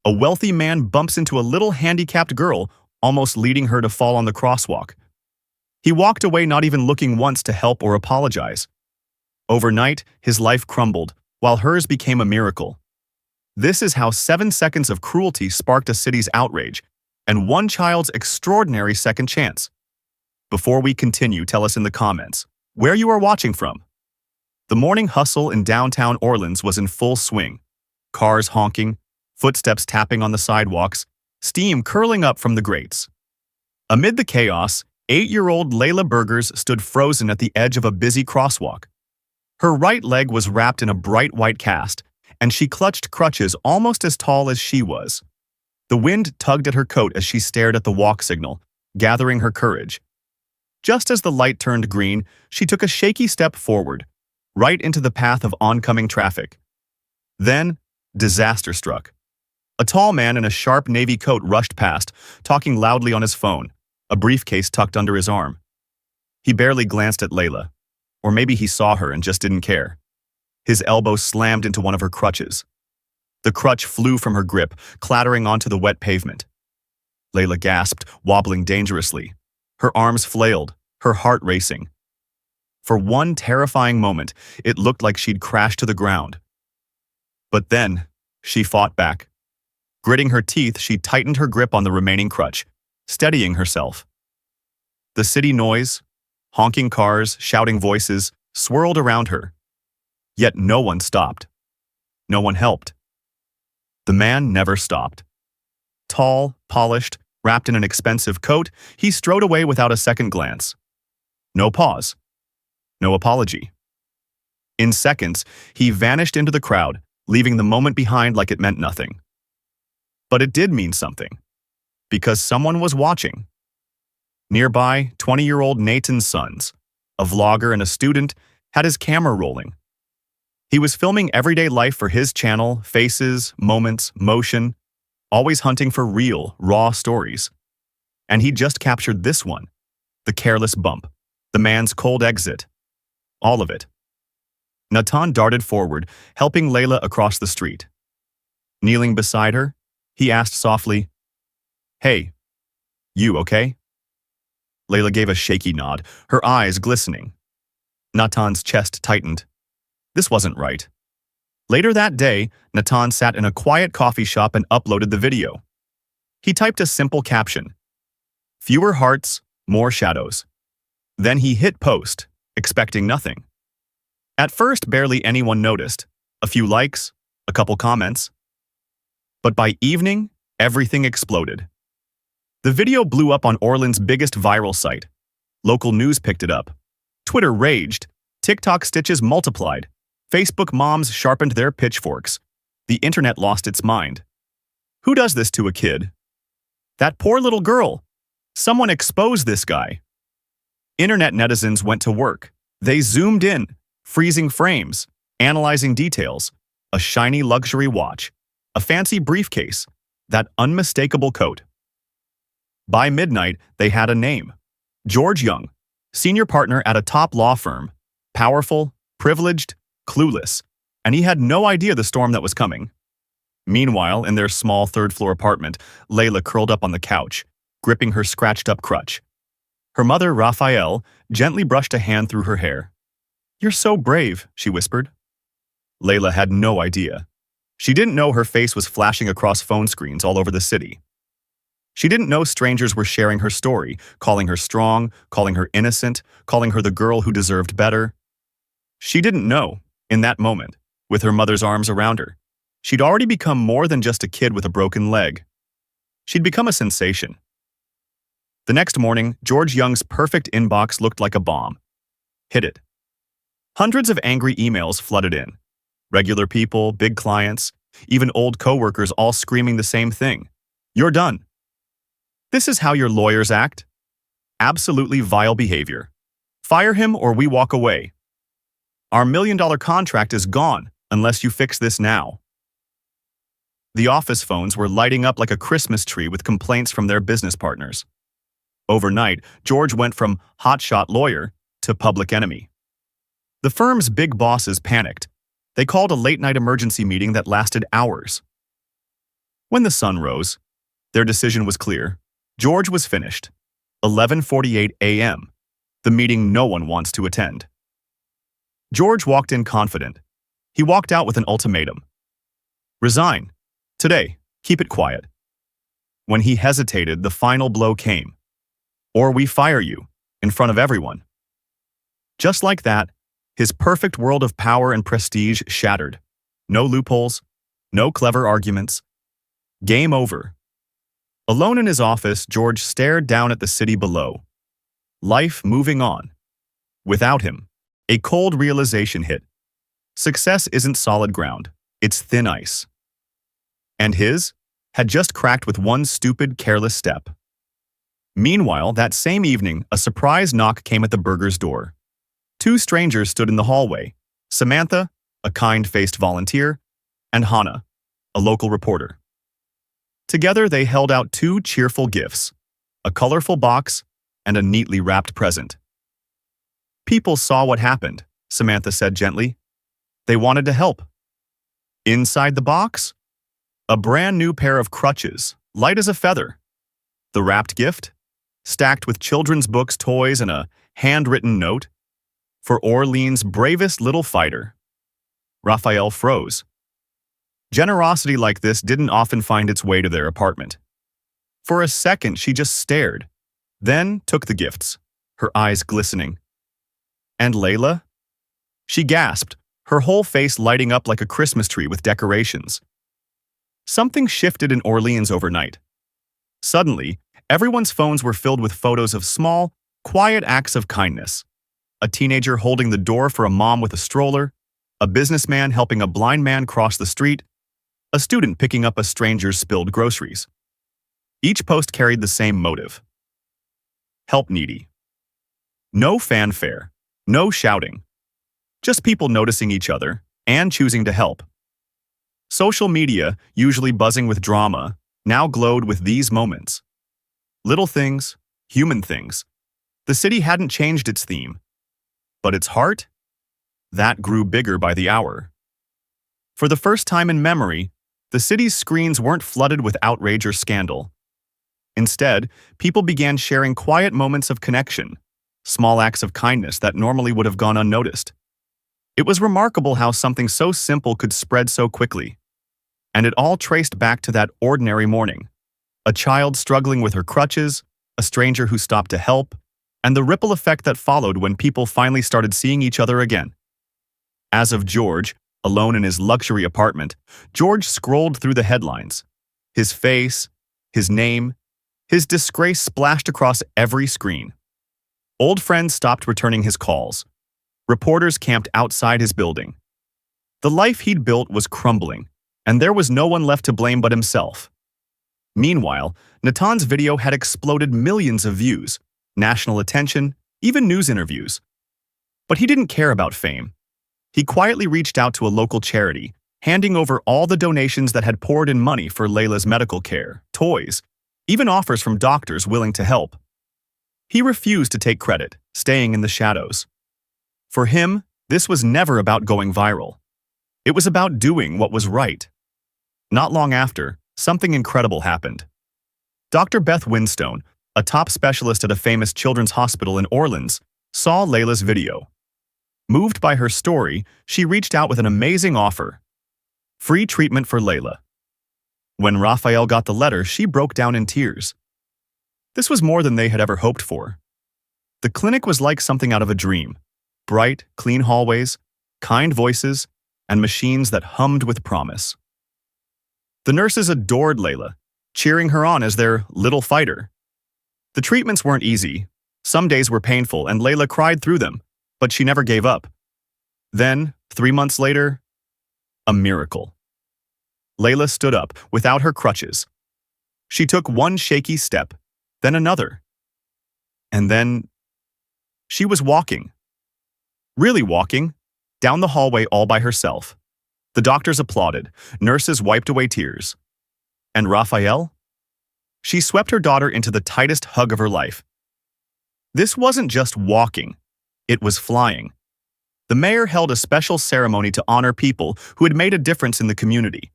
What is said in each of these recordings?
A wealthy man bumps into a little handicapped girl, almost leading her to fall on the crosswalk. He walked away not even looking once to help or apologize. Overnight, his life crumbled, while hers became a miracle. This is how 7 seconds of cruelty sparked a city's outrage, and one child's extraordinary second chance. Before we continue, tell us in the comments where you are watching from. The morning hustle in downtown Orleans was in full swing. Cars honking, footsteps tapping on the sidewalks, steam curling up from the grates. Amid the chaos, 8-year-old Layla Burgers stood frozen at the edge of a busy crosswalk. Her right leg was wrapped in a bright white cast, and she clutched crutches almost as tall as she was. The wind tugged at her coat as she stared at the walk signal, gathering her courage. Just as the light turned green, she took a shaky step forward, right into the path of oncoming traffic. Then, disaster struck. A tall man in a sharp navy coat rushed past, talking loudly on his phone, a briefcase tucked under his arm. He barely glanced at Layla, or maybe he saw her and just didn't care. His elbow slammed into one of her crutches. The crutch flew from her grip, clattering onto the wet pavement. Layla gasped, wobbling dangerously. Her arms flailed, her heart racing. For one terrifying moment, it looked like she'd crashed to the ground. But then, she fought back. Gritting her teeth, she tightened her grip on the remaining crutch, steadying herself. The city noise, honking cars, shouting voices, swirled around her. Yet no one stopped. No one helped. The man never stopped. Tall, polished, wrapped in an expensive coat, he strode away without a second glance. No pause. No apology. In seconds, he vanished into the crowd, leaving the moment behind like it meant nothing. But it did mean something, because someone was watching. Nearby, 20-year-old Nathan Sons, a vlogger and a student, had his camera rolling. He was filming everyday life for his channel, faces, moments, motion, always hunting for real, raw stories. And he just captured this one, the careless bump, the man's cold exit, all of it. Natan darted forward, helping Layla across the street. Kneeling beside her, he asked softly, "Hey, you okay?" Layla gave a shaky nod, her eyes glistening. Natan's chest tightened. This wasn't right. Later that day, Natan sat in a quiet coffee shop and uploaded the video. He typed a simple caption, "Fewer hearts, more shadows." Then he hit post, expecting nothing. At first, barely anyone noticed. A few likes, a couple comments. But by evening, everything exploded. The video blew up on Orleans' biggest viral site. Local news picked it up. Twitter raged. TikTok stitches multiplied. Facebook moms sharpened their pitchforks. The internet lost its mind. Who does this to a kid? That poor little girl. Someone expose this guy. Internet netizens went to work. They zoomed in, freezing frames, analyzing details, a shiny luxury watch, a fancy briefcase, that unmistakable coat. By midnight, they had a name. George Young, senior partner at a top law firm, powerful, privileged, clueless, and he had no idea the storm that was coming. Meanwhile, in their small third-floor apartment, Layla curled up on the couch, gripping her scratched-up crutch. Her mother, Raphael, gently brushed a hand through her hair. "You're so brave," she whispered. Layla had no idea. She didn't know her face was flashing across phone screens all over the city. She didn't know strangers were sharing her story, calling her strong, calling her innocent, calling her the girl who deserved better. She didn't know, in that moment, with her mother's arms around her, she'd already become more than just a kid with a broken leg. She'd become a sensation. The next morning, George Young's perfect inbox looked like a bomb. Hit it. Hundreds of angry emails flooded in. Regular people, big clients, even old coworkers all screaming the same thing. "You're done. This is how your lawyers act. Absolutely vile behavior. Fire him or we walk away. Our $1 million contract is gone unless you fix this now." The office phones were lighting up like a Christmas tree with complaints from their business partners. Overnight, George went from hotshot lawyer to public enemy. The firm's big bosses panicked. They called a late-night emergency meeting that lasted hours. When the sun rose, their decision was clear. George was finished. 11:48 a.m. The meeting no one wants to attend. George walked in confident. He walked out with an ultimatum. Resign. Today. Keep it quiet. When he hesitated, the final blow came. Or we fire you, in front of everyone. Just like that, his perfect world of power and prestige shattered. No loopholes, no clever arguments. Game over. Alone in his office, George stared down at the city below. Life moving on. Without him, a cold realization hit. Success isn't solid ground, it's thin ice. And his had just cracked with one stupid, careless step. Meanwhile, that same evening, a surprise knock came at the burger's door. Two strangers stood in the hallway. Samantha, a kind-faced volunteer, and Hannah, a local reporter. Together, they held out two cheerful gifts, a colorful box and a neatly wrapped present. People saw what happened, Samantha said gently. They wanted to help. Inside the box? A brand new pair of crutches, light as a feather. The wrapped gift? Stacked with children's books, toys, and a handwritten note. For Orleans' bravest little fighter. Raphael froze. Generosity like this didn't often find its way to their apartment. For a second, she just stared, then took the gifts, her eyes glistening. And Layla? She gasped, her whole face lighting up like a Christmas tree with decorations. Something shifted in Orleans overnight. Suddenly, everyone's phones were filled with photos of small, quiet acts of kindness. A teenager holding the door for a mom with a stroller, a businessman helping a blind man cross the street, a student picking up a stranger's spilled groceries. Each post carried the same motive. Help needy. No fanfare, no shouting. Just people noticing each other and choosing to help. Social media, usually buzzing with drama, now glowed with these moments. Little things, human things. The city hadn't changed its theme. But its heart? That grew bigger by the hour. For the first time in memory, the city's screens weren't flooded with outrage or scandal. Instead, people began sharing quiet moments of connection, small acts of kindness that normally would have gone unnoticed. It was remarkable how something so simple could spread so quickly. And it all traced back to that ordinary morning. A child struggling with her crutches, a stranger who stopped to help, and the ripple effect that followed when people finally started seeing each other again. As of George, alone in his luxury apartment, George scrolled through the headlines. His face, his name, his disgrace splashed across every screen. Old friends stopped returning his calls. Reporters camped outside his building. The life he'd built was crumbling, and there was no one left to blame but himself. Meanwhile, Natan's video had exploded millions of views, national attention, even news interviews. But he didn't care about fame. He quietly reached out to a local charity, handing over all the donations that had poured in money for Layla's medical care, toys, even offers from doctors willing to help. He refused to take credit, staying in the shadows. For him, this was never about going viral. It was about doing what was right. Not long after, something incredible happened. Dr. Beth Winstone, a top specialist at a famous children's hospital in Orleans, saw Layla's video. Moved by her story, she reached out with an amazing offer: free treatment for Layla. When Raphael got the letter, she broke down in tears. This was more than they had ever hoped for. The clinic was like something out of a dream. Bright, clean hallways, kind voices, and machines that hummed with promise. The nurses adored Layla, cheering her on as their little fighter. The treatments weren't easy. Some days were painful, and Layla cried through them, but she never gave up. Then, 3 months later, a miracle. Layla stood up without her crutches. She took one shaky step, then another. And then she was walking. Really walking, down the hallway all by herself. The doctors applauded, nurses wiped away tears. And Raphael? She swept her daughter into the tightest hug of her life. This wasn't just walking, it was flying. The mayor held a special ceremony to honor people who had made a difference in the community.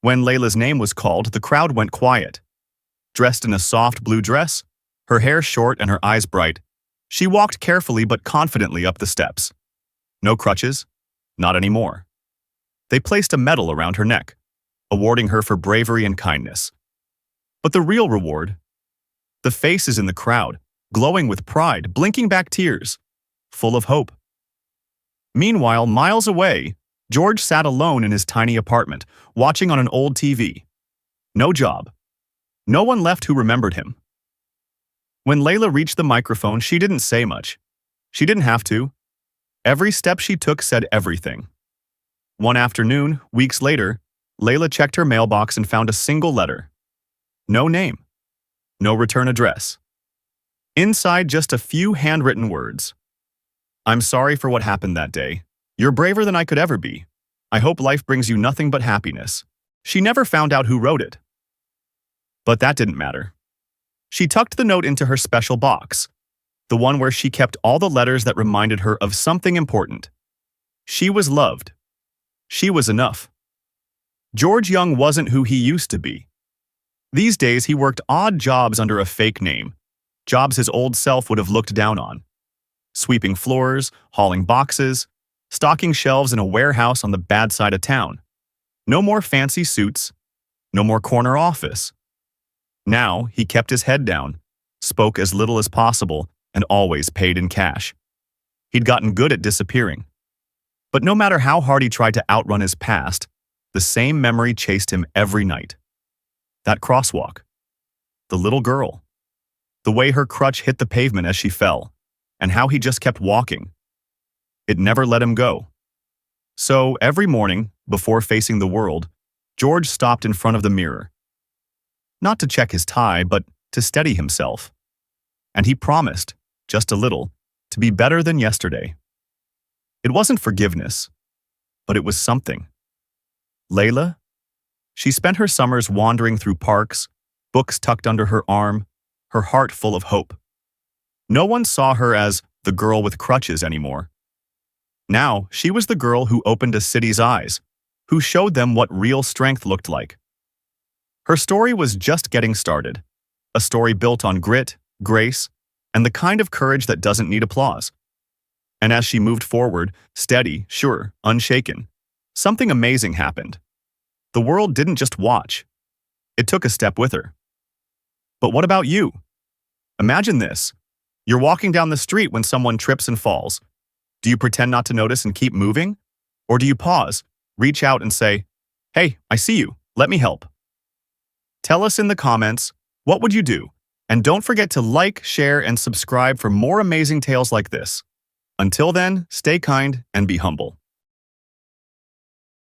When Layla's name was called, the crowd went quiet. Dressed in a soft blue dress, her hair short and her eyes bright, she walked carefully but confidently up the steps. No crutches, not anymore. They placed a medal around her neck, awarding her for bravery and kindness. But the real reward? The faces in the crowd, glowing with pride, blinking back tears, full of hope. Meanwhile, miles away, George sat alone in his tiny apartment, watching on an old TV. No job. No one left who remembered him. When Layla reached the microphone, she didn't say much. She didn't have to. Every step she took said everything. One afternoon, weeks later, Layla checked her mailbox and found a single letter. No name. No return address. Inside, just a few handwritten words. I'm sorry for what happened that day. You're braver than I could ever be. I hope life brings you nothing but happiness. She never found out who wrote it. But that didn't matter. She tucked the note into her special box, the one where she kept all the letters that reminded her of something important. She was loved. She was enough. George Young wasn't who he used to be. These days, he worked odd jobs under a fake name, jobs his old self would have looked down on. Sweeping floors, hauling boxes, stocking shelves in a warehouse on the bad side of town. No more fancy suits, no more corner office. Now, he kept his head down, spoke as little as possible, and always paid in cash. He'd gotten good at disappearing. But no matter how hard he tried to outrun his past, the same memory chased him every night. That crosswalk. The little girl. The way her crutch hit the pavement as she fell, and how he just kept walking. It never let him go. So, every morning, before facing the world, George stopped in front of the mirror. Not to check his tie, but to steady himself. And he promised, just a little, to be better than yesterday. It wasn't forgiveness, but it was something. Layla? She spent her summers wandering through parks, books tucked under her arm, her heart full of hope. No one saw her as the girl with crutches anymore. Now, she was the girl who opened a city's eyes, who showed them what real strength looked like. Her story was just getting started, a story built on grit, grace, and the kind of courage that doesn't need applause. And as she moved forward, steady, sure, unshaken, something amazing happened. The world didn't just watch. It took a step with her. But what about you? Imagine this. You're walking down the street when someone trips and falls. Do you pretend not to notice and keep moving? Or do you pause, reach out and say, "Hey, I see you. Let me help." Tell us in the comments, what would you do? And don't forget to like, share, and subscribe for more amazing tales like this. Until then, stay kind and be humble.